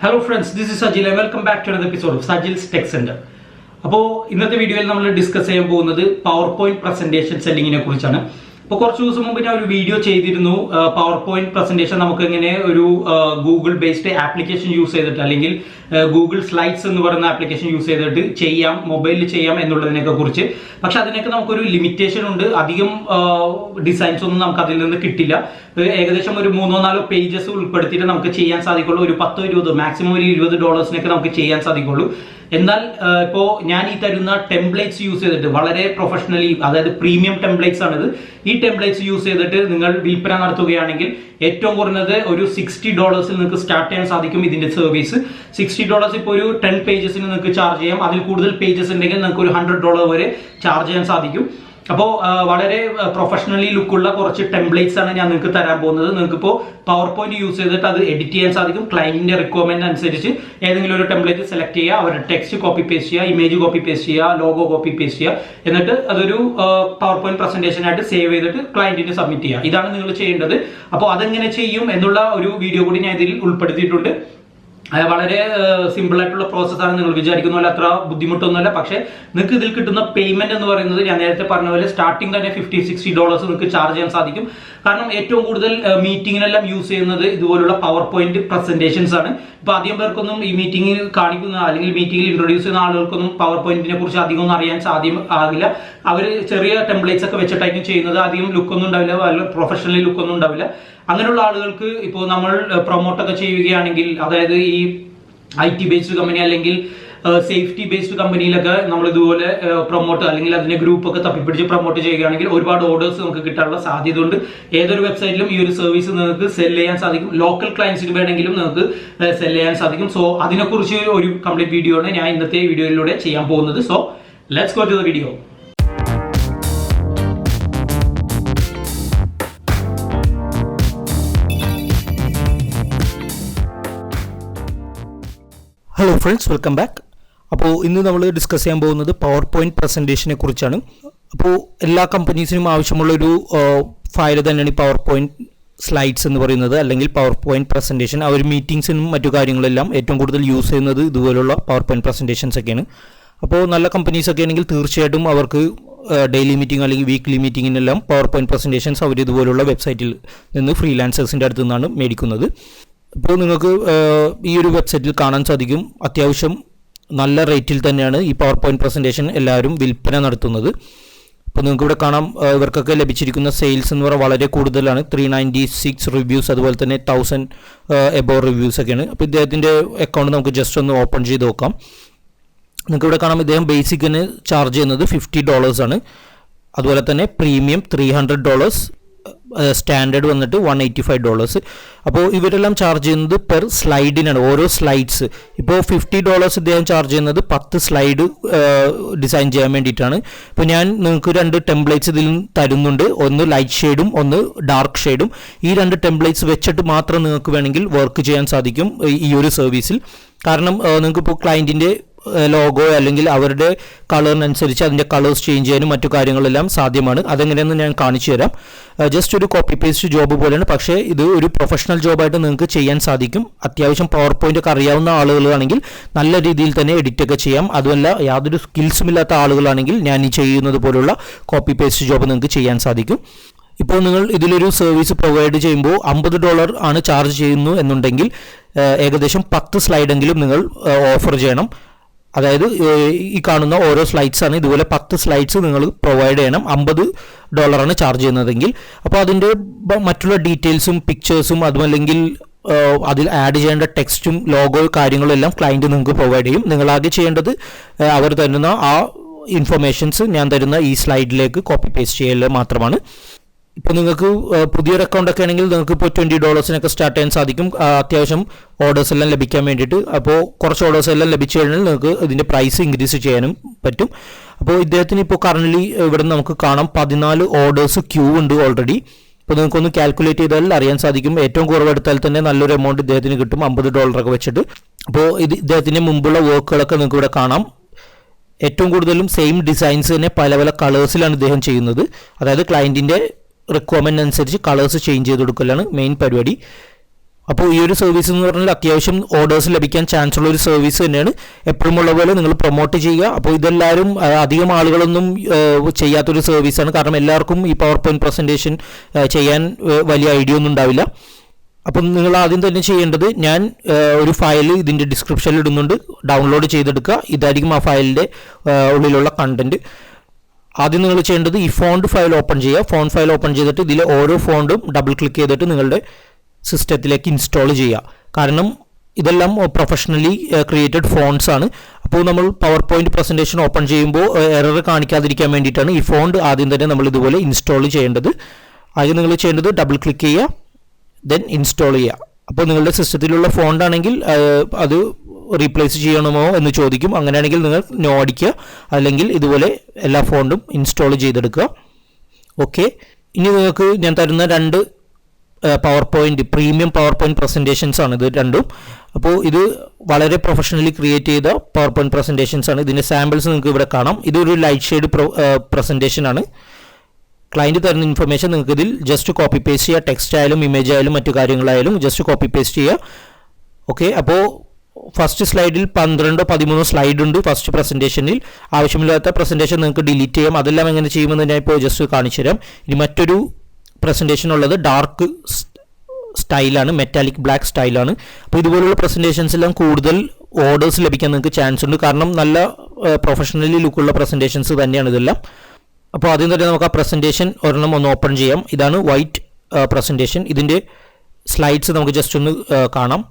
Hello friends, this is Sajil and welcome back to another episode of Sajil's Tech Center. അപ്പോൾ ഇന്നത്തെ വീഡിയോയിൽ നമ്മൾ discuss ചെയ്യാൻ പോകുന്നത് പവർ പോയിന്റ് പ്രസന്റേഷൻ സെല്ലിങ്ങിനെ കുറിച്ചാണ്. അപ്പോൾ കുറച്ച് ദിവസം മുമ്പ് ഞാൻ ഒരു വീഡിയോ ചെയ്തിരുന്നു. പവർ പോയിന്റ് പ്രസന്റേഷൻ നമുക്ക് എങ്ങനെ ഒരു ഗൂഗിൾ ബേസ്ഡ് ആപ്ലിക്കേഷൻ യൂസ് ചെയ്തിട്ട് അല്ലെങ്കിൽ ഗൂഗിൾ സ്ലൈഡ്സ് എന്ന് പറയുന്ന ആപ്ലിക്കേഷൻ യൂസ് ചെയ്തിട്ട് ചെയ്യാം, മൊബൈലിൽ ചെയ്യാം എന്നുള്ളതിനൊക്കെ കുറിച്ച്. പക്ഷെ അതിനൊക്കെ നമുക്കൊരു ലിമിറ്റേഷൻ ഉണ്ട്. അധികം ഡിസൈൻസ് ഒന്നും നമുക്ക് അതിൽ നിന്ന് കിട്ടില്ല. ഏകദേശം ഒരു 3-4 പേജസ് ഉൾപ്പെടുത്തിയിട്ട് നമുക്ക് ചെയ്യാൻ സാധിക്കുള്ളൂ. ഒരു 10-20 മാക്സിമം ഒരു $20 നമുക്ക് ചെയ്യാൻ സാധിക്കുള്ളൂ. എന്നാൽ ഇപ്പോൾ ഞാൻ ഈ തരുന്ന ടെംപ്ലേറ്റ്സ് യൂസ് ചെയ്തിട്ട് വളരെ പ്രൊഫഷണലി, അതായത് പ്രീമിയം ടെംപ്ലേറ്റ്സ് ആണിത്. ഈ ടെംപ്ലേറ്റ്സ് യൂസ് ചെയ്തിട്ട് നിങ്ങൾ വിൽപ്പന നടത്തുകയാണെങ്കിൽ ഏറ്റവും കുറഞ്ഞത് ഒരു $60 നിങ്ങൾക്ക് സ്റ്റാർട്ട് ചെയ്യാൻ സാധിക്കും ഇതിന്റെ സർവീസ്. $60 ഇപ്പോൾ ഒരു 10 പേജസിന് നിങ്ങൾക്ക് ചാർജ് ചെയ്യാം. അതിൽ കൂടുതൽ പേജസ് ഉണ്ടെങ്കിൽ നിങ്ങൾക്ക് ഒരു $100 വരെ ചാർജ് ചെയ്യാൻ സാധിക്കും. അപ്പോൾ വളരെ പ്രൊഫഷണലി ലുക്കുള്ള കുറച്ച് ടെംപ്ലേറ്റ്സ് ആണ് ഞാൻ നിങ്ങൾക്ക് തരാൻ പോകുന്നത്. നിങ്ങൾക്ക് ഇപ്പോൾ പവർ പോയിന്റ് യൂസ് ചെയ്തിട്ട് അത് എഡിറ്റ് ചെയ്യാൻ സാധിക്കും. ക്ലയന്റിന്റെ റിക്വയർമെന്റ് അനുസരിച്ച് ഏതെങ്കിലും ഒരു ടെംപ്ലേറ്റ് സെലക്ട് ചെയ്യുക, അവരുടെ ടെക്സ്റ്റ് കോപ്പി പേസ്റ്റ് ചെയ്യുക, ഇമേജ് കോപ്പി പേസ്റ്റ് ചെയ്യുക, ലോഗോ കോപ്പി പേസ്റ്റ് ചെയ്യുക, എന്നിട്ട് അതൊരു പവർ പോയിന്റ് പ്രസന്റേഷൻ ആയിട്ട് സേവ് ചെയ്തിട്ട് ക്ലയന്റിന് സബ്മിറ്റ് ചെയ്യുക. ഇതാണ് നിങ്ങൾ ചെയ്യേണ്ടത്. അപ്പോൾ അതെങ്ങനെ ചെയ്യും എന്നുള്ള ഒരു വീഡിയോ കൂടി ഞാൻ ഇതിൽ ഉൾപ്പെടുത്തിയിട്ടുണ്ട്. വളരെ സിമ്പിൾ ആയിട്ടുള്ള പ്രോസസ്സാണ്. നിങ്ങൾ വിചാരിക്കുന്ന പോലെ അത്ര ബുദ്ധിമുട്ടൊന്നുമല്ല. പക്ഷേ നിങ്ങൾക്ക് ഇതിൽ കിട്ടുന്ന പേയ്മെന്റ് എന്ന് പറയുന്നത് ഞാൻ നേരത്തെ പറഞ്ഞ പോലെ സ്റ്റാർട്ടിംഗ് തന്നെ $50-60 നിങ്ങൾക്ക് ചാർജ് ചെയ്യാൻ സാധിക്കും. കാരണം ഏറ്റവും കൂടുതൽ മീറ്റിങ്ങിനെല്ലാം യൂസ് ചെയ്യുന്നത് ഇതുപോലുള്ള പവർ പോയിന്റ് പ്രസന്റേഷൻസ് ആണ്. ഇപ്പൊ അധികം പേർക്കൊന്നും ഈ മീറ്റിംഗിൽ കാണിക്കുന്ന അല്ലെങ്കിൽ മീറ്റിംഗിൽ ഇൻട്രൊഡ്യൂസ് ചെയ്യുന്ന ആളുകൾക്കൊന്നും പവർ പോയിന്റിനെ കുറിച്ച് അധികം ഒന്നും അറിയാൻ ആകില്ല. അവർ ചെറിയ ടെംപ്ലേറ്റ്സ് ഒക്കെ വെച്ചിട്ടായിരിക്കും ചെയ്യുന്നത്. അധികം ലുക്കൊന്നും ഉണ്ടാവില്ല, പ്രൊഫഷണലി ലുക്കൊന്നും ഉണ്ടാവില്ല. അങ്ങനെയുള്ള ആളുകൾക്ക് ഇപ്പോൾ നമ്മൾ പ്രൊമോട്ടൊക്കെ ചെയ്യുകയാണെങ്കിൽ, അതായത് ഈ IT ബേസ്ഡ് കമ്പനി അല്ലെങ്കിൽ സേഫ്റ്റി ബേസ്ഡ് കമ്പനിയിലൊക്കെ നമ്മൾ ഇതുപോലെ പ്രൊമോട്ട് അല്ലെങ്കിൽ അതിന്റെ ഗ്രൂപ്പ് ഒക്കെ തപ്പിപ്പിടിച്ച് പ്രൊമോട്ട് ചെയ്യുകയാണെങ്കിൽ ഒരുപാട് ഓർഡേഴ്സ് നമുക്ക് കിട്ടാനുള്ള സാധ്യത ഉണ്ട്. ഏതൊരു വെബ്സൈറ്റിലും ഈ ഒരു സർവീസ് നിങ്ങൾക്ക് സെൽ ചെയ്യാൻ സാധിക്കും. ലോക്കൽ ക്ലയൻസിന് വേണമെങ്കിലും നിങ്ങൾക്ക് സെൽ ചെയ്യാൻ സാധിക്കും. സോ അതിനെക്കുറിച്ച് ഒരു കംപ്ലീറ്റ് വീഡിയോ ആണ് ഞാൻ ഇന്നത്തെ വീഡിയോയിലൂടെ ചെയ്യാൻ പോകുന്നത്. So let's go to the video. Hello friends, welcome back. അപ്പോൾ ഇന്ന് നമ്മൾ ഡിസ്കസ് ചെയ്യാൻ പോകുന്നത് പവർ പോയിന്റ് പ്രസൻറ്റേഷനെ കുറിച്ചാണ്. അപ്പോൾ എല്ലാ കമ്പനീസിനും ആവശ്യമുള്ളൊരു ഫയൽ തന്നെയാണ് ഈ പവർ പോയിന്റ് സ്ലൈഡ്സ് എന്ന് പറയുന്നത്, അല്ലെങ്കിൽ പവർ പോയിന്റ് പ്രസൻറ്റേഷൻ. അവർ മീറ്റിംഗ്സിനും മറ്റു കാര്യങ്ങളെല്ലാം ഏറ്റവും കൂടുതൽ യൂസ് ചെയ്യുന്നത് ഇതുപോലുള്ള പവർ പോയിന്റ് പ്രസൻറ്റേഷൻസ് ഒക്കെയാണ്. അപ്പോൾ നല്ല കമ്പനീസൊക്കെ ആണെങ്കിൽ തീർച്ചയായിട്ടും അവർക്ക് ഡെയിലി മീറ്റിംഗ് അല്ലെങ്കിൽ വീക്ക്ലി മീറ്റിങ്ങിനെല്ലാം പവർ പോയിന്റ് പ്രസൻറ്റേഷൻസ് അവർ ഇതുപോലുള്ള വെബ്സൈറ്റിൽ നിന്ന് ഫ്രീലാൻസേഴ്സിൻ്റെ അടുത്ത് നിന്നാണ് മേടിക്കുന്നത്. ഇപ്പോൾ നിങ്ങൾക്ക് ഈ ഒരു വെബ്സൈറ്റിൽ കാണാൻ സാധിക്കും, അത്യാവശ്യം നല്ല റേറ്റിൽ തന്നെയാണ് ഈ പവർ പോയിന്റ് പ്രസൻറ്റേഷൻ എല്ലാവരും വിൽപ്പന നടത്തുന്നത്. അപ്പോൾ നിങ്ങൾക്ക് ഇവിടെ കാണാം, ഇവർക്കൊക്കെ ലഭിച്ചിരിക്കുന്ന സെയിൽസ് എന്ന് പറഞ്ഞാൽ വളരെ കൂടുതലാണ്. 396 റിവ്യൂസ്, അതുപോലെ തന്നെ 1000 എബോവ് റിവ്യൂസ് ഒക്കെയാണ്. അപ്പോൾ ഇദ്ദേഹത്തിൻ്റെ അക്കൗണ്ട് നമുക്ക് ജസ്റ്റ് ഒന്ന് ഓപ്പൺ ചെയ്ത് നോക്കാം. നിങ്ങൾക്ക് ഇവിടെ കാണാം, ഇദ്ദേഹം ബേസിക്കിന് ചാർജ് ചെയ്യുന്നത് $50 ആണ്. അതുപോലെ തന്നെ പ്രീമിയം $300, സ്റ്റാൻഡേർഡ് വന്നിട്ട് $185. അപ്പോൾ ഇവരെല്ലാം ചാർജ് ചെയ്യുന്നത് പെർ സ്ലൈഡിനാണ്, ഓരോ സ്ലൈഡ്സ്. ഇപ്പോൾ $50 ഇദ്ദേഹം ചാർജ് ചെയ്യുന്നത് 10 സ്ലൈഡ് ഡിസൈൻ ചെയ്യാൻ വേണ്ടിയിട്ടാണ്. ഇപ്പോൾ ഞാൻ നിങ്ങൾക്ക് 2 ടെംപ്ലേറ്റ്സ് ഇതിൽ തരുന്നുണ്ട്, ഒന്ന് ലൈറ്റ് ഷെയ്ഡും ഒന്ന് ഡാർക്ക് ഷെയ്ഡും. ഈ 2 ടെംപ്ലേറ്റ്സ് വെച്ചിട്ട് മാത്രം നിങ്ങൾക്ക് വേണമെങ്കിൽ വർക്ക് ചെയ്യാൻ സാധിക്കും ഈ ഒരു സർവീസിൽ. കാരണം നിങ്ങൾക്കിപ്പോൾ ക്ലയൻറ്റിൻ്റെ ലോഗോ അല്ലെങ്കിൽ അവരുടെ കളറിനനുസരിച്ച് അതിൻ്റെ കളേഴ്സ് ചേഞ്ച് ചെയ്യാനും മറ്റു കാര്യങ്ങളെല്ലാം സാധ്യമാണ്. അതെങ്ങനെയെന്ന് ഞാൻ കാണിച്ചു തരാം. ജസ്റ്റ് ഒരു കോപ്പി പേസ്റ്റ് ജോബ് പോലെയാണ്, പക്ഷേ ഇത് ഒരു പ്രൊഫഷണൽ ജോബായിട്ട് നിങ്ങൾക്ക് ചെയ്യാൻ സാധിക്കും. അത്യാവശ്യം പവർ പോയിന്റ് ഒക്കെ അറിയാവുന്ന ആളുകളാണെങ്കിൽ നല്ല രീതിയിൽ തന്നെ എഡിറ്റ് ഒക്കെ ചെയ്യാം. അതുമല്ല, യാതൊരു സ്കിൽസും ഇല്ലാത്ത ആളുകളാണെങ്കിൽ ഞാൻ ഈ ചെയ്യുന്നത് പോലുള്ള കോപ്പി പേസ്റ്റ് ജോബ് നിങ്ങൾക്ക് ചെയ്യാൻ സാധിക്കും. ഇപ്പോൾ നിങ്ങൾ ഇതിലൊരു സർവീസ് പ്രൊവൈഡ് ചെയ്യുമ്പോൾ $50 ആണ് ചാർജ് ചെയ്യുന്നു എന്നുണ്ടെങ്കിൽ ഏകദേശം 10 സ്ലൈഡെങ്കിലും നിങ്ങൾ ഓഫർ ചെയ്യണം. അതായത് ഈ കാണുന്ന ഓരോ സ്ലൈഡ്സ് ആണ്, ഇതുപോലെ 10 സ്ലൈഡ്സ് നിങ്ങൾ പ്രൊവൈഡ് ചെയ്യണം. $50 ആണ് ചാർജ് ചെയ്യുന്നതെങ്കിൽ. അപ്പോൾ അതിൻ്റെ മറ്റുള്ള ഡീറ്റെയിൽസും പിക്ചേഴ്സും അതുമല്ലെങ്കിൽ അതിൽ ആഡ് ചെയ്യേണ്ട ടെക്സ്റ്റും ലോഗോ കാര്യങ്ങളും എല്ലാം ക്ലയൻറ്റ് നിങ്ങൾക്ക് പ്രൊവൈഡ് ചെയ്യും. നിങ്ങളാകെ ചെയ്യേണ്ടത് അവർ തരുന്ന ആ ഇൻഫർമേഷൻസ് ഞാൻ തരുന്ന ഈ സ്ലൈഡിലേക്ക് കോപ്പി പേസ്റ്റ് ചെയ്യൽ മാത്രമാണ്. ഇപ്പോൾ നിങ്ങൾക്ക് പുതിയൊരു അക്കൗണ്ടൊക്കെ ആണെങ്കിൽ നിങ്ങൾക്ക് ഇപ്പോൾ $20 സ്റ്റാർട്ട് ചെയ്യാൻ സാധിക്കും, അത്യാവശ്യം ഓർഡേഴ്സ് എല്ലാം ലഭിക്കാൻ വേണ്ടിയിട്ട്. അപ്പോൾ കുറച്ച് ഓർഡേഴ്സ് എല്ലാം ലഭിച്ചു കഴിഞ്ഞാൽ നിങ്ങൾക്ക് ഇതിൻ്റെ പ്രൈസ് ഇൻക്രീസ് ചെയ്യാനും പറ്റും. അപ്പോൾ ഇദ്ദേഹത്തിന് ഇപ്പോൾ കറൻ്റ്ലി ഇവിടെ നമുക്ക് കാണാം 14 ഓർഡേഴ്സ് ക്യൂ ഉണ്ട് ഓൾറെഡി. ഇപ്പോൾ നിങ്ങൾക്കൊന്ന് കാൽക്കുലേറ്റ് ചെയ്താൽ അറിയാൻ സാധിക്കും. ഏറ്റവും കുറവെടുത്താൽ തന്നെ നല്ലൊരു എമൗണ്ട് ഇദ്ദേഹത്തിന് കിട്ടും, $50 ഒക്കെ വെച്ചിട്ട്. അപ്പോൾ ഇദ്ദേഹത്തിൻ്റെ മുമ്പുള്ള വർക്കുകളൊക്കെ നിങ്ങൾക്ക് ഇവിടെ കാണാം. ഏറ്റവും കൂടുതലും സെയിം ഡിസൈൻസ് തന്നെ പല പല കളേഴ്സിലാണ് ഇദ്ദേഹം ചെയ്യുന്നത്. അതായത് ക്ലയൻറ്റിൻ്റെ റിക്വയർമെൻറ്റ് അനുസരിച്ച് കളേഴ്സ് ചേഞ്ച് ചെയ്ത് കൊടുക്കലാണ് മെയിൻ പരിപാടി. അപ്പോൾ ഈ ഒരു സർവീസ് എന്ന് പറഞ്ഞാൽ അത്യാവശ്യം ഓർഡേഴ്സ് ലഭിക്കാൻ ചാൻസ് ഉള്ള ഒരു സർവീസ് തന്നെയാണ്. എപ്പോഴും ഉള്ള പോലെ നിങ്ങൾ പ്രൊമോട്ട് ചെയ്യുക. അപ്പോൾ ഇതെല്ലാവരും അധികം ആളുകളൊന്നും ചെയ്യാത്തൊരു സർവീസാണ്. കാരണം എല്ലാവർക്കും ഈ പവർ പോയിന്റ് പ്രസൻറ്റേഷൻ ചെയ്യാൻ വലിയ ഐഡിയ ഒന്നും ഉണ്ടാവില്ല. അപ്പം നിങ്ങൾ ആദ്യം തന്നെ ചെയ്യേണ്ടത്, ഞാൻ ഒരു ഫയൽ ഇതിൻ്റെ ഡിസ്ക്രിപ്ഷനിൽ ഇടുന്നുണ്ട്, ഡൗൺലോഡ് ചെയ്തെടുക്കുക. ഇതായിരിക്കും ആ ഫയലിൻ്റെ ഉള്ളിലുള്ള കണ്ടൻറ്റ്. ആദ്യം നിങ്ങൾ ചെയ്യേണ്ടത് ഈ ഫോണ്ട് ഫയൽ ഓപ്പൺ ചെയ്യുക. ഫോണ്ട് ഫയൽ ഓപ്പൺ ചെയ്തിട്ട് ഇതിലെ ഓരോ ഫോണ്ടും ഡബിൾ ക്ലിക്ക് ചെയ്തിട്ട് നിങ്ങളുടെ സിസ്റ്റത്തിലേക്ക് ഇൻസ്റ്റാൾ ചെയ്യുക. കാരണം ഇതെല്ലാം പ്രൊഫഷണലി ക്രിയേറ്റഡ് ഫോണ്ട്സ് ആണ്. അപ്പോൾ നമ്മൾ പവർ പോയിന്റ് പ്രസൻറ്റേഷൻ ഓപ്പൺ ചെയ്യുമ്പോൾ എറർ കാണിക്കാതിരിക്കാൻ വേണ്ടിയിട്ടാണ് ഈ ഫോണ്ട് ആദ്യം തന്നെ നമ്മൾ ഇതുപോലെ ഇൻസ്റ്റാൾ ചെയ്യേണ്ടത്. ആദ്യം നിങ്ങൾ ചെയ്യേണ്ടത് ഡബിൾ ക്ലിക്ക് ചെയ്യുക, ദെൻ ഇൻസ്റ്റാൾ ചെയ്യുക. അപ്പോൾ നിങ്ങളുടെ സിസ്റ്റത്തിലുള്ള ഫോണ്ട് ആണെങ്കിൽ അത് റീപ്ലേസ് ചെയ്യണമോ എന്ന് ചോദിക്കും. അങ്ങനെയാണെങ്കിൽ നിങ്ങൾ നോ അടിക്കുക, അല്ലെങ്കിൽ ഇതുപോലെ എല്ലാ ഫോണ്ടും ഇൻസ്റ്റാൾ ചെയ്തെടുക്കുക. ഓക്കെ, ഇനി നിങ്ങൾക്ക് ഞാൻ തരുന്ന 2 power point premium power point presentations ആണ് ഇത് രണ്ടും. അപ്പോൾ ഇത് വളരെ പ്രൊഫഷണലി ക്രിയേറ്റ് ചെയ്ത പവർ പോയിന്റ് പ്രസൻറ്റേഷൻസ് ആണ്. ഇതിൻ്റെ സാമ്പിൾസ് നിങ്ങൾക്ക് ഇവിടെ കാണാം. ഇതൊരു ലൈറ്റ് ഷെയ്ഡ് പ്രസൻറ്റേഷൻ ആണ്. ക്ലയൻറ്റ് തരുന്ന ഇൻഫർമേഷൻ നിങ്ങൾക്ക് ഇതിൽ ജസ്റ്റ് കോപ്പി പേസ്റ്റ് ചെയ്യുക. ടെക്സ്റ്റ് ആയാലും ഇമേജ് ആയാലും മറ്റു കാര്യങ്ങളായാലും ജസ്റ്റ് കോപ്പി പേസ്റ്റ് ചെയ്യുക. ഓക്കെ, അപ്പോൾ ഫസ്റ്റ് സ്ലൈഡിൽ 12-13 സ്ലൈഡ് ഉണ്ട്. ഫസ്റ്റ് പ്രസൻറ്റേഷനിൽ ആവശ്യമില്ലാത്ത പ്രസൻറ്റേഷൻ നിങ്ങൾക്ക് ഡിലീറ്റ് ചെയ്യാം. അതെല്ലാം എങ്ങനെ ചെയ്യുമെന്ന് ഞാൻ ഇപ്പോൾ ജസ്റ്റ് കാണിച്ചു തരാം. ഇനി മറ്റൊരു പ്രസൻറ്റേഷൻ ഉള്ളത് ഡാർക്ക് സ്റ്റൈലാണ്, മെറ്റാലിക് ബ്ലാക്ക് സ്റ്റൈലാണ്. അപ്പോൾ ഇതുപോലുള്ള പ്രസൻറ്റേഷൻസ് എല്ലാം കൂടുതൽ ഓർഡേഴ്സ് ലഭിക്കാൻ നിങ്ങൾക്ക് ചാൻസ് ഉണ്ട്. കാരണം നല്ല പ്രൊഫഷണലി ലുക്കുള്ള പ്രസൻറ്റേഷൻസ് തന്നെയാണ് ഇതെല്ലാം. അപ്പോൾ ആദ്യം തന്നെ നമുക്ക് ആ പ്രസൻറ്റേഷൻ ഒരെണ്ണം ഒന്ന് ഓപ്പൺ ചെയ്യാം. ഇതാണ് വൈറ്റ് പ്രസൻറ്റേഷൻ. ഇതിൻ്റെ സ്ലൈഡ്സ് നമുക്ക് ജസ്റ്റ് ഒന്ന് കാണാം.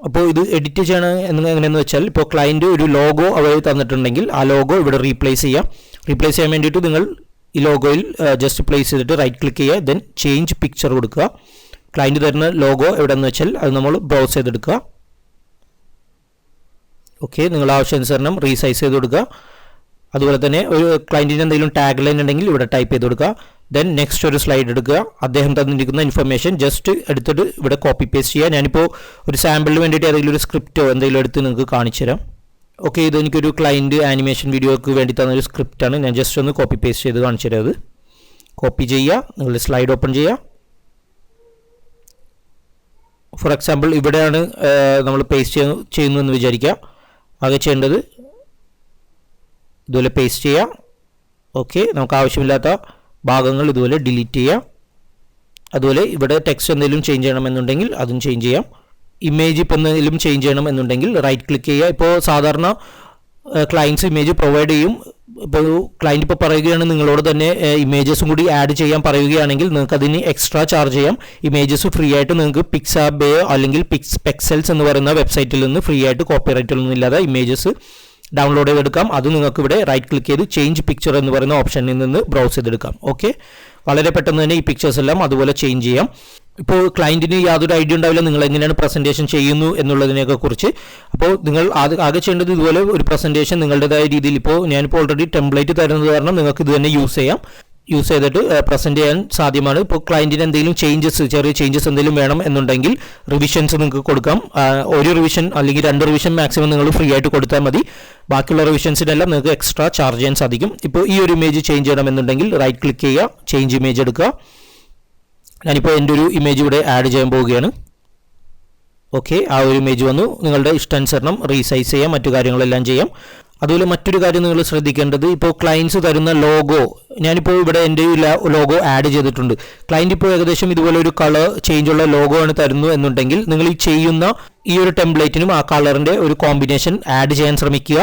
അപ്പോൾ ഇത് എഡിറ്റ് ചെയ്യണം എങ്ങനെയെന്ന് വെച്ചാൽ, ഇപ്പോൾ ക്ലയൻറ്റ് ഒരു ലോഗോ അവർ തന്നിട്ടുണ്ടെങ്കിൽ ആ ലോഗോ ഇവിടെ റീപ്ലേസ് ചെയ്യാം. റീപ്ലേസ് ചെയ്യാൻ വേണ്ടിയിട്ട് നിങ്ങൾ ഈ ലോഗോയിൽ ജസ്റ്റ് പ്ലേസ് ചെയ്തിട്ട് റൈറ്റ് ക്ലിക്ക് ചെയ്യുക, ദെൻ ചേഞ്ച് പിക്ചർ കൊടുക്കുക. ക്ലയൻറ്റ് തരുന്ന ലോഗോ എവിടെയെന്ന് വെച്ചാൽ അത് നമ്മൾ ബ്രൗസ് ചെയ്തെടുക്കുക. ഓക്കെ, നിങ്ങൾ ആവശ്യാനുസരണം റീസൈസ് ചെയ്ത് കൊടുക്കുക. അതുപോലെ തന്നെ ഒരു ക്ലയൻറ്റിന് എന്തെങ്കിലും ടാഗ് ലൈൻ ഉണ്ടെങ്കിൽ ഇവിടെ ടൈപ്പ് ചെയ്ത് കൊടുക്കുക. ദെൻ നെക്സ്റ്റ് ഒരു സ്ലൈഡ് എടുക്കുക. അദ്ദേഹം തന്നിരിക്കുന്ന ഇൻഫർമേഷൻ ജസ്റ്റ് എടുത്തിട്ട് ഇവിടെ കോപ്പി പേസ്റ്റ് ചെയ്യുക. ഞാനിപ്പോൾ ഒരു സാമ്പിളിന് വേണ്ടിയിട്ട് ഏതെങ്കിലും ഒരു സ്ക്രിപ്റ്റോ എന്തെങ്കിലും എടുത്ത് നിങ്ങൾക്ക് കാണിച്ചു തരാം. ഓക്കെ, ഇത് എനിക്കൊരു ക്ലയൻറ്റ് ആനിമേഷൻ വീഡിയോക്ക് വേണ്ടി തന്നൊരു സ്ക്രിപ്റ്റാണ്. ഞാൻ ജസ്റ്റ് ഒന്ന് കോപ്പി പേസ്റ്റ് ചെയ്ത് കാണിച്ചു തരാം. അത് കോപ്പി ചെയ്യുക, നിങ്ങളുടെ സ്ലൈഡ് ഓപ്പൺ ചെയ്യുക. ഫോർ എക്സാമ്പിൾ ഇവിടെയാണ് നമ്മൾ പേസ്റ്റ് ചെയ്യുന്നു എന്ന് വിചാരിക്കുക. ആകെ ചെയ്യേണ്ടത് ഇതുപോലെ പേസ്റ്റ് ചെയ്യുക. ഓക്കെ, നമുക്ക് ആവശ്യമില്ലാത്ത ഭാഗങ്ങൾ ഇതുപോലെ ഡിലീറ്റ് ചെയ്യുക. അതുപോലെ ഇവിടെ ടെക്സ്റ്റ് എന്തെങ്കിലും ചേഞ്ച് ചെയ്യണമെന്നുണ്ടെങ്കിൽ അതും ചേഞ്ച് ചെയ്യാം. ഇമേജ് ഇപ്പോൾ എന്തെങ്കിലും ചേഞ്ച് ചെയ്യണമെന്നുണ്ടെങ്കിൽ റൈറ്റ് ക്ലിക്ക് ചെയ്യുക. ഇപ്പോൾ സാധാരണ ക്ലയൻറ്റ്സ് ഇമേജ് പ്രൊവൈഡ് ചെയ്യും. ഇപ്പോൾ ക്ലയൻറ്റ് ഇപ്പോൾ പറയുകയാണ് നിങ്ങളോട് തന്നെ ഇമേജസും കൂടി ആഡ് ചെയ്യാൻ പറയുകയാണെങ്കിൽ നിങ്ങൾക്ക് അതിന് എക്സ്ട്രാ ചാർജ് ചെയ്യാം. ഇമേജസ് ഫ്രീ ആയിട്ട് നിങ്ങൾക്ക് പിക്സാബേ അല്ലെങ്കിൽ പെക്സൽസ് എന്ന് പറയുന്ന വെബ്സൈറ്റിൽ നിന്ന് ഫ്രീ ആയിട്ട് കോപ്പിറൈറ്റൊന്നും ഇല്ലാതെ ഇമേജസ് ഡൗൺലോഡ് ചെയ്തെടുക്കാം. അത് നിങ്ങൾക്ക് ഇവിടെ റൈറ്റ് ക്ലിക്ക് ചെയ്ത് ചേഞ്ച് പിക്ചർ എന്ന് പറയുന്ന ഓപ്ഷനിൽ നിന്ന് ബ്രൗസ് ചെയ്തെടുക്കാം. ഓക്കെ, വളരെ പെട്ടെന്ന് തന്നെ ഈ പിക്ചേഴ്സ് എല്ലാം അതുപോലെ ചേഞ്ച് ചെയ്യാം. ഇപ്പോൾ ക്ലയൻറ്റിന് യാതൊരു ഐഡിയ ഉണ്ടാവില്ല നിങ്ങൾ എങ്ങനെയാണ് പ്രസൻറ്റേഷൻ ചെയ്യുന്നു എന്നുള്ളതിനെയൊക്കെ കുറിച്ച്. അപ്പോൾ നിങ്ങൾ ആകെ ചെയ്യേണ്ടത് ഇതുപോലെ ഒരു പ്രസൻറ്റേഷൻ നിങ്ങളുടേതായ രീതിയിൽ, ഇപ്പോൾ ഞാനിപ്പോൾ ഓൾറെഡി ടെംപ്ലേറ്റ് തരുന്നത് കാരണം നിങ്ങൾക്ക് ഇത് തന്നെ യൂസ് ചെയ്തിട്ട് പ്രസൻറ്റ് ചെയ്യാൻ സാധ്യമാണ്. ഇപ്പോൾ ക്ലയൻറ്റിന് എന്തെങ്കിലും ചെറിയ ചേഞ്ചസ് എന്തെങ്കിലും വേണം എന്നുണ്ടെങ്കിൽ റിവിഷൻസ് നിങ്ങൾക്ക് കൊടുക്കാം. ഒരു റിവിഷൻ അല്ലെങ്കിൽ 2 റിവിഷൻ മാക്സിമം നിങ്ങൾ ഫ്രീ ആയിട്ട് കൊടുത്താൽ മതി. ബാക്കിയുള്ള റിവിഷൻസിനെല്ലാം നിങ്ങൾക്ക് എക്സ്ട്രാ ചാർജ് ചെയ്യാൻ സാധിക്കും. ഇപ്പോൾ ഈ ഒരു ഇമേജ് ചേഞ്ച് ചെയ്യണമെന്നുണ്ടെങ്കിൽ റൈറ്റ് ക്ലിക്ക് ചെയ്യുക, ചേഞ്ച് ഇമേജ് എടുക്കുക. ഞാനിപ്പോൾ എൻ്റെ ഒരു ഇമേജ് ഇവിടെ ആഡ് ചെയ്യാൻ പോവുകയാണ്. ഓക്കെ, ആ ഒരു ഇമേജ് വന്നു. നിങ്ങളുടെ ഇഷ്ടാനുസരണം റീസൈസ് ചെയ്യാം, മറ്റു കാര്യങ്ങളെല്ലാം ചെയ്യാം. അതുപോലെ മറ്റൊരു കാര്യം നിങ്ങൾ ശ്രദ്ധിക്കേണ്ടത്, ഇപ്പോൾ ക്ലയൻറ്റ്സ് തരുന്ന ലോഗോ, ഞാനിപ്പോൾ ഇവിടെ എൻ്റെ ലോഗോ ആഡ് ചെയ്തിട്ടുണ്ട്. ക്ലയൻറ്റ് ഇപ്പോൾ ഏകദേശം ഇതുപോലെ ഒരു കളർ ചേഞ്ച് ഉള്ള ലോഗോ ആണ് തരുന്നു എന്നുണ്ടെങ്കിൽ നിങ്ങൾ ഈ ചെയ്യുന്ന ഈ ഒരു ടെംപ്ലേറ്റിനും ആ കളറിൻ്റെ ഒരു കോമ്പിനേഷൻ ആഡ് ചെയ്യാൻ ശ്രമിക്കുക.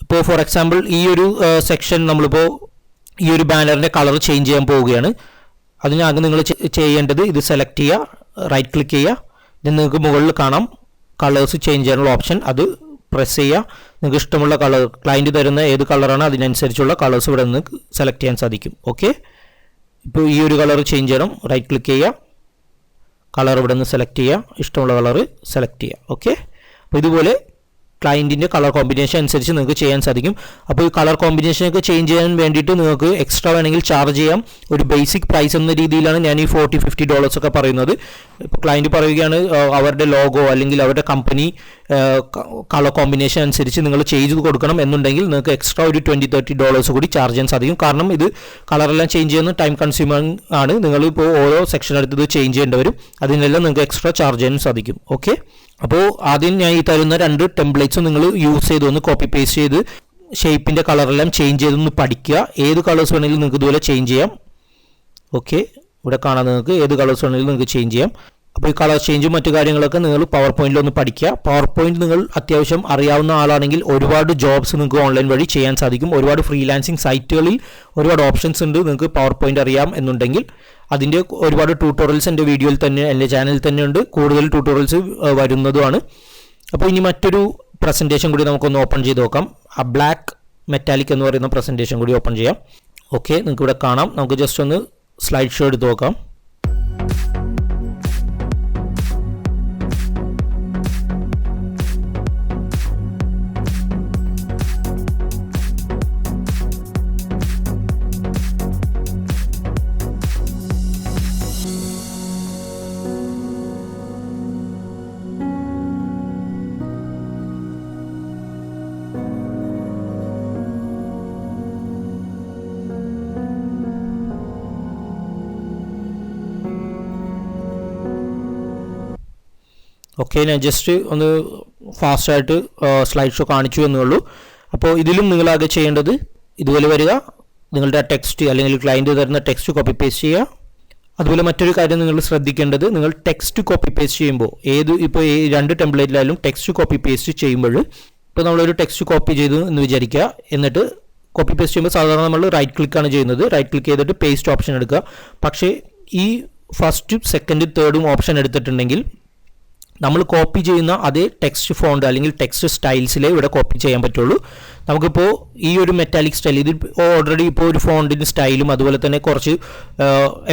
ഇപ്പോൾ ഫോർ എക്സാമ്പിൾ ഈ ഒരു സെക്ഷൻ നമ്മളിപ്പോൾ ഈ ഒരു ബാനറിൻ്റെ കളർ ചേഞ്ച് ചെയ്യാൻ പോവുകയാണ്. അതിനാകെ നിങ്ങൾ ചെയ്യേണ്ടത് ഇത് സെലക്ട് ചെയ്യുക, റൈറ്റ് ക്ലിക്ക് ചെയ്യുക. ഇത് നിങ്ങൾക്ക് മുകളിൽ കാണാം കളേഴ്സ് ചേഞ്ച് ചെയ്യാനുള്ള ഓപ്ഷൻ, അത് പ്രസ് ചെയ്യുക. നിങ്ങൾക്ക് ഇഷ്ടമുള്ള കളർ, ക്ലയൻറ്റ് തരുന്ന ഏത് കളറാണ് അതിനനുസരിച്ചുള്ള കളേഴ്സ് ഇവിടെ നിന്ന് സെലക്ട് ചെയ്യാൻ സാധിക്കും. ഓക്കെ, ഇപ്പോൾ ഈ ഒരു കളർ ചേഞ്ച് ചെയ്യണം, റൈറ്റ് ക്ലിക്ക് ചെയ്യുക, കളർ ഇവിടെ നിന്ന് സെലക്ട് ചെയ്യുക, ഇഷ്ടമുള്ള കളർ സെലക്ട് ചെയ്യുക. ഓക്കെ, അപ്പോൾ ഇതുപോലെ ക്ലയൻറ്റിൻ്റെ കളർ കോമ്പിനേഷൻ അനുസരിച്ച് നിങ്ങൾക്ക് ചെയ്യാൻ സാധിക്കും. അപ്പോൾ ഈ കളർ കോമ്പിനേഷനൊക്കെ ചേഞ്ച് ചെയ്യാൻ വേണ്ടിയിട്ട് നിങ്ങൾക്ക് എക്സ്ട്രാ വേണമെങ്കിൽ ചാർജ് ചെയ്യാം. ഒരു ബേസിക് പ്രൈസ് എന്ന രീതിയിലാണ് ഞാൻ ഈ $40-50 ഒക്കെ പറയുന്നത്. ഇപ്പോൾ ക്ലയൻറ്റ് പറയുകയാണ് അവരുടെ ലോഗോ അല്ലെങ്കിൽ അവരുടെ കമ്പനി കളർ കോമ്പിനേഷൻ അനുസരിച്ച് നിങ്ങൾ ചെയ്ത് കൊടുക്കണം എന്നുണ്ടെങ്കിൽ നിങ്ങൾക്ക് എക്സ്ട്രാ ഒരു $20-30 കൂടി ചാർജ് ചെയ്യാൻ സാധിക്കും. കാരണം ഇത് കളറെല്ലാം ചേഞ്ച് ചെയ്യുന്ന ടൈം കൺസ്യൂമിങ് ആണ്. നിങ്ങളിപ്പോൾ ഓരോ സെക്ഷൻ എടുത്തത് ചേഞ്ച് ചെയ്യേണ്ടി വരും. അതിനെല്ലാം നിങ്ങൾക്ക് എക്സ്ട്രാ ചാർജ് ചെയ്യാനും സാധിക്കും. ഓക്കെ, അപ്പോൾ ആദ്യം ഞാൻ ഈ തരുന്ന 2 ടെംപ്ലേറ്റ്സും നിങ്ങൾ യൂസ് ചെയ്തൊന്ന് കോപ്പി പേസ്റ്റ് ചെയ്ത് ഷേപ്പിൻ്റെ കളറെല്ലാം ചേഞ്ച് ചെയ്തൊന്ന് പഠിക്കുക. ഏത് കളേഴ്സ് വേണമെങ്കിലും നിങ്ങൾക്ക് ഇതുപോലെ ചേഞ്ച് ചെയ്യാം. ഓക്കെ, ഇവിടെ കാണാൻ നിങ്ങൾക്ക് ഏത് കളേഴ്സ് വേണമെങ്കിലും നിങ്ങൾക്ക് ചേഞ്ച് ചെയ്യാം. അപ്പോൾ ഈ കളർ ചേഞ്ചും മറ്റു കാര്യങ്ങളൊക്കെ നിങ്ങൾ പവർ പോയിന്റിൽ ഒന്ന് പഠിക്കുക. പവർ പോയിന്റ് നിങ്ങൾ അത്യാവശ്യം അറിയാവുന്ന ആളാണെങ്കിൽ ഒരുപാട് ജോബ്സ് നിങ്ങൾക്ക് ഓൺലൈൻ വഴി ചെയ്യാൻ സാധിക്കും. ഒരുപാട് ഫ്രീലാൻസിങ് സൈറ്റുകളിൽ ഒരുപാട് ഓപ്ഷൻസ് ഉണ്ട്. നിങ്ങൾക്ക് പവർ പോയിന്റ് അറിയാം എന്നുണ്ടെങ്കിൽ അതിൻ്റെ ഒരുപാട് ട്യൂട്ടോറിയൽസ് എൻ്റെ വീഡിയോയിൽ തന്നെ എൻ്റെ ചാനലിൽ തന്നെ ഉണ്ട്. കൂടുതൽ ട്യൂട്ടോറിയൽസ് വരുന്നതുമാണ്. അപ്പോൾ ഇനി മറ്റൊരു പ്രസൻറ്റേഷൻ കൂടി നമുക്കൊന്ന് ഓപ്പൺ ചെയ്ത് നോക്കാം. ആ ബ്ലാക്ക് മെറ്റാലിക് എന്ന് പറയുന്ന പ്രസൻറ്റേഷൻ കൂടി ഓപ്പൺ ചെയ്യാം. ഓക്കെ, നിങ്ങൾക്ക് ഇവിടെ കാണാം. നമുക്ക് ജസ്റ്റ് ഒന്ന് സ്ലൈഡ് ഷോ എടുത്ത് നോക്കാം. ഓക്കെ, ഞാൻ ജസ്റ്റ് ഒന്ന് ഫാസ്റ്റായിട്ട് സ്ലൈഡ് ഷോ കാണിച്ചു എന്നുള്ളൂ. അപ്പോൾ ഇതിലും നിങ്ങളാകെ ചെയ്യേണ്ടത് ഇതുപോലെ വരിക, നിങ്ങളുടെ ടെക്സ്റ്റ് അല്ലെങ്കിൽ ക്ലയൻറ്റ് തരുന്ന ടെക്സ്റ്റ് കോപ്പി പേസ്റ്റ് ചെയ്യുക. അതുപോലെ മറ്റൊരു കാര്യം നിങ്ങൾ ശ്രദ്ധിക്കേണ്ടത്, നിങ്ങൾ ടെക്സ്റ്റ് കോപ്പി പേസ്റ്റ് ചെയ്യുമ്പോൾ ഇപ്പോൾ ഈ 2 ടെംപ്ലേറ്റിലായാലും ടെക്സ്റ്റ് കോപ്പി പേസ്റ്റ് ചെയ്യുമ്പോൾ ഇപ്പോൾ നമ്മളൊരു ടെക്സ്റ്റ് കോപ്പി ചെയ്തു എന്ന് വിചാരിക്കുക. എന്നിട്ട് കോപ്പി പേസ്റ്റ് ചെയ്യുമ്പോൾ സാധാരണ നമ്മൾ റൈറ്റ് ക്ലിക്കാണ് ചെയ്യുന്നത്. റൈറ്റ് ക്ലിക്ക് ചെയ്തിട്ട് പേസ്റ്റ് ഓപ്ഷൻ എടുക്കുക. പക്ഷേ ഈ ഫസ്റ്റും സെക്കൻഡും തേർഡും ഓപ്ഷൻ എടുത്തിട്ടുണ്ടെങ്കിൽ നമ്മൾ കോപ്പി ചെയ്യുന്ന അതേ ടെക്സ്റ്റ് ഫോണ്ട് അല്ലെങ്കിൽ ടെക്സ്റ്റ് സ്റ്റൈൽസിലേ ഇവിടെ കോപ്പി ചെയ്യാൻ പറ്റുള്ളൂ. നമുക്കിപ്പോൾ ഈ ഒരു മെറ്റാലിക് സ്റ്റൈൽ ഇത് ഓൾറെഡി ഇപ്പോൾ ഒരു ഫോണ്ടിൻ്റെ സ്റ്റൈലും അതുപോലെ തന്നെ കുറച്ച്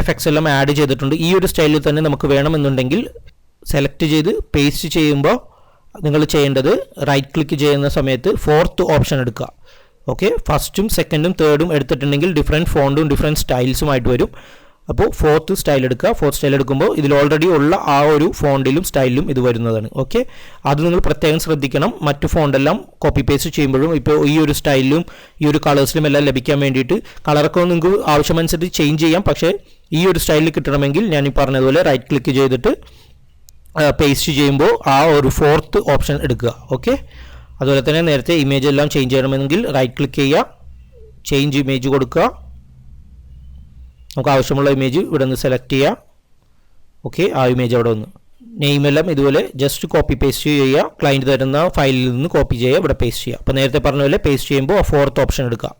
എഫക്ട്സ് എല്ലാം ആഡ് ചെയ്തിട്ടുണ്ട്. ഈ ഒരു സ്റ്റൈലിൽ തന്നെ നമുക്ക് വേണമെന്നുണ്ടെങ്കിൽ സെലക്ട് ചെയ്ത് പേസ്റ്റ് ചെയ്യുമ്പോൾ നിങ്ങൾ ചെയ്യേണ്ടത് റൈറ്റ് ക്ലിക്ക് ചെയ്യുന്ന സമയത്ത് 4th ഓപ്ഷൻ എടുക്കുക. ഓക്കെ, ഫസ്റ്റും സെക്കൻഡും തേർഡും എടുത്തിട്ടുണ്ടെങ്കിൽ ഡിഫറെൻറ്റ് ഫോണ്ടും ഡിഫറെൻറ്റ് സ്റ്റൈൽസുമായിട്ട് വരും. അപ്പോൾ 4th സ്റ്റൈൽ എടുക്കുക. 4th സ്റ്റൈൽ എടുക്കുമ്പോൾ ഇതിൽ ഓൾറെഡി ഉള്ള ആ ഒരു ഫോണ്ടിലും സ്റ്റൈലിലും ഇത് വരുന്നതാണ്. ഓക്കെ, അത് നിങ്ങൾ പ്രത്യേകം ശ്രദ്ധിക്കണം. മറ്റു ഫോണ്ടെല്ലാം കോപ്പി പേസ്റ്റ് ചെയ്യുമ്പോഴും ഇപ്പോൾ ഈ ഒരു സ്റ്റൈലിലും ഈ ഒരു കളേഴ്സിലും എല്ലാം ലഭിക്കാൻ വേണ്ടിയിട്ട് കളറൊക്കെ നിങ്ങൾക്ക് ആവശ്യമനുസരിച്ച് ചേഞ്ച് ചെയ്യാം. പക്ഷേ ഈ ഒരു സ്റ്റൈലിൽ കിട്ടണമെങ്കിൽ ഞാൻ ഈ പറഞ്ഞതുപോലെ റൈറ്റ് ക്ലിക്ക് ചെയ്തിട്ട് പേസ്റ്റ് ചെയ്യുമ്പോൾ ആ ഒരു 4th ഓപ്ഷൻ എടുക്കുക. ഓക്കെ, അതുപോലെ തന്നെ നേരത്തെ ഇമേജ് എല്ലാം ചേഞ്ച് ചെയ്യണമെങ്കിൽ റൈറ്റ് ക്ലിക്ക് ചെയ്യുക, ചേഞ്ച് ഇമേജ് കൊടുക്കുക. നമുക്ക് ആവശ്യമുള്ള ഇമേജ് ഇവിടെ നിന്ന് സെലക്ട് ചെയ്യുക. ഓക്കെ, ആ ഇമേജ് അവിടെ വന്ന് നെയിമെല്ലാം ഇതുപോലെ ജസ്റ്റ് കോപ്പി പേസ്റ്റ് ചെയ്യുക. ക്ലയൻറ്റ് തരുന്ന ഫയലിൽ നിന്ന് കോപ്പി ചെയ്യുക, ഇവിടെ പേസ്റ്റ് ചെയ്യുക. അപ്പോൾ നേരത്തെ പറഞ്ഞ പോലെ പേസ്റ്റ് ചെയ്യുമ്പോൾ 4th ഓപ്ഷൻ എടുക്കുക.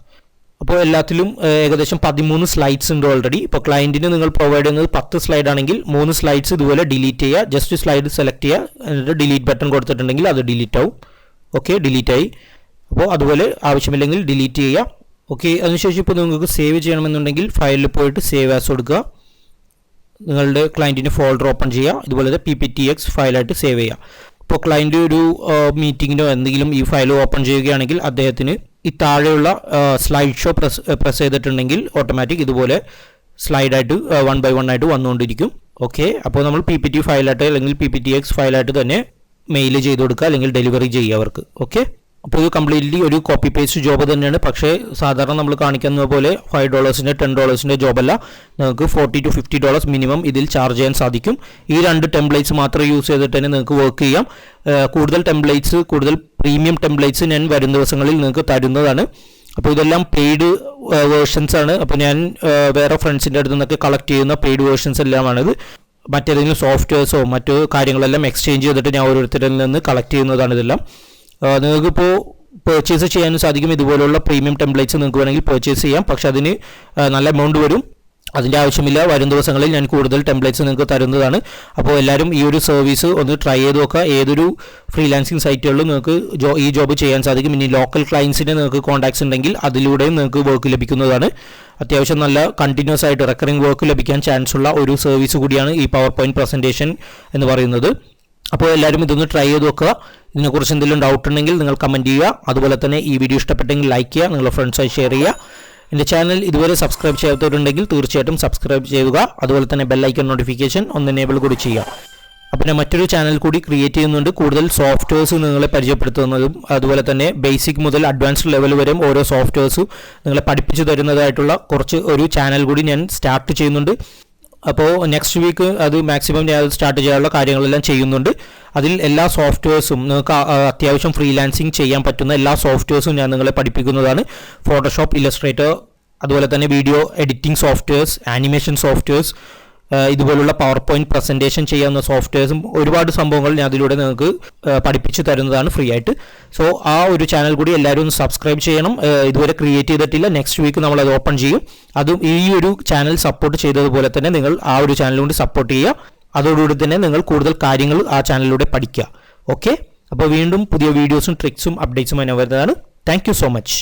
അപ്പോൾ എല്ലാത്തിലും ഏകദേശം 13 സ്ലൈഡ്സ് ഉണ്ട് ഓൾറെഡി. ഇപ്പോൾ ക്ലയൻറ്റിന് നിങ്ങൾ പ്രൊവൈഡ് ചെയ്യുന്നത് 10 സ്ലൈഡ് ആണെങ്കിൽ 3 സ്ലൈഡ്സ് ഇതുപോലെ ഡിലീറ്റ് ചെയ്യുക. ജസ്റ്റ് സ്ലൈഡ് സെലക്ട് ചെയ്യുക, എന്നിട്ട് ഡിലീറ്റ് ബട്ടൺ കൊടുത്തിട്ടുണ്ടെങ്കിൽ അത് ഡിലീറ്റ് ആവും. ഓക്കെ, ഡിലീറ്റ് ആയി. അപ്പോൾ അതുപോലെ ആവശ്യമില്ലെങ്കിൽ ഡിലീറ്റ് ചെയ്യുക. ഓക്കെ, അതിനുശേഷം ഇപ്പോൾ നിങ്ങൾക്ക് സേവ് ചെയ്യണമെന്നുണ്ടെങ്കിൽ ഫയലിൽ പോയിട്ട് സേവ് ആസ് കൊടുക്കുക. നിങ്ങളുടെ ക്ലയൻറ്റിന് ഫോൾഡർ ഓപ്പൺ ചെയ്യുക. ഇതുപോലെ PPTX ഫയലായിട്ട് സേവ് ചെയ്യുക. ഇപ്പോൾ ക്ലയൻറ്റ് ഒരു മീറ്റിങ്ങിനോ എന്തെങ്കിലും ഈ ഫയൽ ഓപ്പൺ ചെയ്യുകയാണെങ്കിൽ അദ്ദേഹത്തിന് ഈ താഴെയുള്ള സ്ലൈഡ് ഷോ പ്രസ് ചെയ്തിട്ടുണ്ടെങ്കിൽ ഓട്ടോമാറ്റിക് ഇതുപോലെ സ്ലൈഡായിട്ട് 1 by 1 ആയിട്ട് വന്നുകൊണ്ടിരിക്കും. ഓക്കെ, അപ്പോൾ നമ്മൾ PPT ഫയലായിട്ട് അല്ലെങ്കിൽ PPTX ഫയലായിട്ട് തന്നെ മെയിൽ ചെയ്ത് കൊടുക്കുക അല്ലെങ്കിൽ ഡെലിവറി ചെയ്യുക അവർക്ക്. ഓക്കെ, അപ്പോൾ ഇത് കംപ്ലീറ്റ്ലി ഒരു കോപ്പി പേസ്റ്റ് ജോബ് തന്നെയാണ്. പക്ഷേ സാധാരണ നമ്മൾ കാണിക്കുന്ന പോലെ $5 $10 ജോബല്ല. നിങ്ങൾക്ക് $40-50 മിനിമം ഇതിൽ ചാർജ് ചെയ്യാൻ സാധിക്കും. ഈ 2 ടെംപ്ലേറ്റ്സ് മാത്രം യൂസ് ചെയ്തിട്ട് തന്നെ നിങ്ങൾക്ക് വർക്ക് ചെയ്യാം. കൂടുതൽ ടെംപ്ലേറ്റ്സ്, കൂടുതൽ പ്രീമിയം ടെംപ്ലേറ്റ്സ് ഞാൻ വരും ദിവസങ്ങളിൽ നിങ്ങൾക്ക് തരുന്നതാണ്. അപ്പോൾ ഇതെല്ലാം പെയ്ഡ് വേർഷൻസ് ആണ്. അപ്പോൾ ഞാൻ വേറെ ഫ്രണ്ട്സിൻ്റെ അടുത്ത് നിന്നൊക്കെ കളക്ട് ചെയ്യുന്ന പെയ്ഡ് വേർഷൻസ് എല്ലാമാണിത്. മറ്റേതെങ്കിലും സോഫ്റ്റ്വെയർസോ മറ്റു കാര്യങ്ങളെല്ലാം എക്സ്ചേഞ്ച് ചെയ്തിട്ട് ഞാൻ ഓരോരുത്തരിൽ നിന്ന് കളക്ട് ചെയ്യുന്നതാണ് ഇതെല്ലാം. നിങ്ങൾക്കിപ്പോൾ പർച്ചേസ് ചെയ്യാനും സാധിക്കും. ഇതുപോലുള്ള പ്രീമിയം ടെംപ്ലേറ്റ്സ് നിങ്ങൾക്ക് വേണമെങ്കിൽ പർച്ചേസ് ചെയ്യാം. പക്ഷെ അതിന് നല്ല എമൗണ്ട് വരും. അതിൻ്റെ ആവശ്യമില്ല. വരും ദിവസങ്ങളിൽ ഞാൻ കൂടുതൽ ടെംപ്ലേറ്റ്സ് നിങ്ങൾക്ക് തരുന്നതാണ്. അപ്പോൾ എല്ലാവരും ഈ ഒരു സർവീസ് ഒന്ന് ട്രൈ ചെയ്ത് നോക്കുക. ഏതൊരു ഫ്രീലാൻസിങ് സൈറ്റുകളിലും നിങ്ങൾക്ക് ഈ ജോബ് ചെയ്യാൻ സാധിക്കും. ഇനി ലോക്കൽ ക്ലയൻസിനെ നിങ്ങൾക്ക് കോൺടാക്ട്സ് ഉണ്ടെങ്കിൽ അതിലൂടെയും നിങ്ങൾക്ക് വർക്ക് ലഭിക്കുന്നതാണ്. അത്യാവശ്യം നല്ല കണ്ടിന്യൂസ് ആയിട്ട് റെക്കറിംഗ് വർക്ക് ലഭിക്കാൻ ചാൻസ് ഉള്ള ഒരു സർവീസ് കൂടിയാണ് ഈ പവർ പോയിന്റ് പ്രസൻറ്റേഷൻ എന്ന് പറയുന്നത്. അപ്പോൾ എല്ലാവരും ഇതൊന്ന് ട്രൈ ചെയ്ത് നോക്കുക. ഇതിനെക്കുറിച്ച് എന്തെങ്കിലും ഡൗട്ട് ഉണ്ടെങ്കിൽ നിങ്ങൾ കമൻറ്റ് ചെയ്യുക. അതുപോലെ തന്നെ ഈ വീഡിയോ ഇഷ്ടപ്പെട്ടെങ്കിൽ ലൈക്ക് ചെയ്യുക, നിങ്ങളുടെ ഫ്രണ്ട്സായി ഷെയർ ചെയ്യുക. എൻ്റെ ചാനൽ ഇതുവരെ സബ്സ്ക്രൈബ് ചെയ്യാത്തവരുണ്ടെങ്കിൽ തീർച്ചയായിട്ടും സബ്സ്ക്രൈബ് ചെയ്യുക. അതുപോലെ തന്നെ ബെല്ലൈക്കൺ നോട്ടിഫിക്കേഷൻ ഒന്ന് എനേബിൾ കൂടി ചെയ്യുക. അപ്പോൾ ഞാൻ മറ്റൊരു ചാനൽ കൂടി ക്രിയേറ്റ് ചെയ്യുന്നുണ്ട്. കൂടുതൽ സോഫ്റ്റ്വെയർസ് നിങ്ങളെ പരിചയപ്പെടുത്തുന്നതും അതുപോലെ തന്നെ ബേസിക് മുതൽ അഡ്വാൻസ്ഡ് ലെവൽ വരെ ഓരോ സോഫ്റ്റ്വെയർസും നിങ്ങളെ പഠിപ്പിച്ചു തരുന്നതായിട്ടുള്ള ഒരു ചാനൽ കൂടി ഞാൻ സ്റ്റാർട്ട് ചെയ്യുന്നുണ്ട്. അപ്പോൾ നെക്സ്റ്റ് വീക്ക് അത് മാക്സിമം ഞാൻ സ്റ്റാർട്ട് ചെയ്യാനുള്ള കാര്യങ്ങളെല്ലാം ചെയ്യുന്നുണ്ട്. അതിൽ എല്ലാ സോഫ്റ്റ്വെയർസും നിങ്ങൾക്ക് അത്യാവശ്യം ഫ്രീലാൻസിങ് ചെയ്യാൻ പറ്റുന്ന എല്ലാ സോഫ്റ്റ്വെയർസും ഞാൻ നിങ്ങളെ പഠിപ്പിക്കുന്നതാണ്. ഫോട്ടോഷോപ്പ്, ഇല്ലസ്ട്രേറ്റർ, അതുപോലെ തന്നെ video editing softwares, animation softwares, ഇതുപോലുള്ള പവർ പോയിന്റ് പ്രസൻറ്റേഷൻ ചെയ്യാവുന്ന സോഫ്റ്റ്വെയർസും ഒരുപാട് സംഭവങ്ങൾ ഞാൻ അതിലൂടെ നിങ്ങൾക്ക് പഠിപ്പിച്ചു തരുന്നതാണ് ഫ്രീ ആയിട്ട്. സോ ആ ഒരു ചാനൽ കൂടി എല്ലാവരും ഒന്ന് സബ്സ്ക്രൈബ് ചെയ്യണം. ഇതുവരെ ക്രിയേറ്റ് ചെയ്തിട്ടില്ല. നെക്സ്റ്റ് വീക്ക് നമ്മൾ അത് ഓപ്പൺ ചെയ്യും. അതും ഈ ഒരു ചാനൽ സപ്പോർട്ട് ചെയ്തതുപോലെ തന്നെ നിങ്ങൾ ആ ഒരു ചാനൽ കൊണ്ട് സപ്പോർട്ട് ചെയ്യുക. അതോടുകൂടി തന്നെ നിങ്ങൾ കൂടുതൽ കാര്യങ്ങൾ ആ ചാനലിലൂടെ പഠിക്കുക. ഓക്കെ, അപ്പോൾ വീണ്ടും പുതിയ വീഡിയോസും ട്രിക്സും അപ്ഡേറ്റ്സും വരുന്നതാണ്. Thank you so much.